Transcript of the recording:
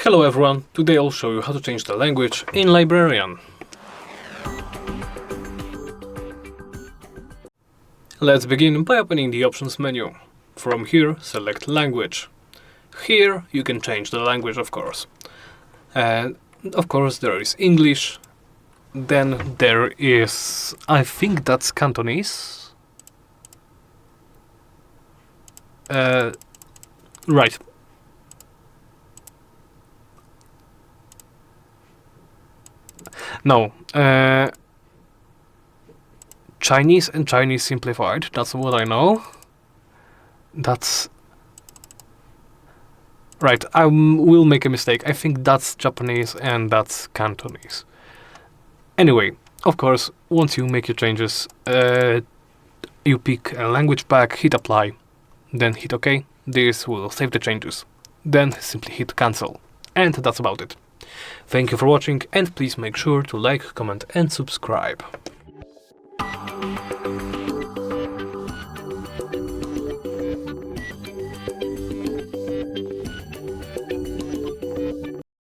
Hello everyone, today I'll show you how to change the language in Librarian. Let's begin by opening the options menu. From here, select language. Here you can change the language, of course. And of course there is English. Then there is, I think that's Cantonese. Right. No, Chinese and Chinese simplified, that's what I know. That's... Right, I will make a mistake. I think that's Japanese and that's Cantonese. Anyway, of course, once you make your changes, you pick a language pack, hit apply, then hit OK. This will save the changes. Then simply hit cancel. And that's about it. Thank you for watching, and please make sure to like, comment and subscribe.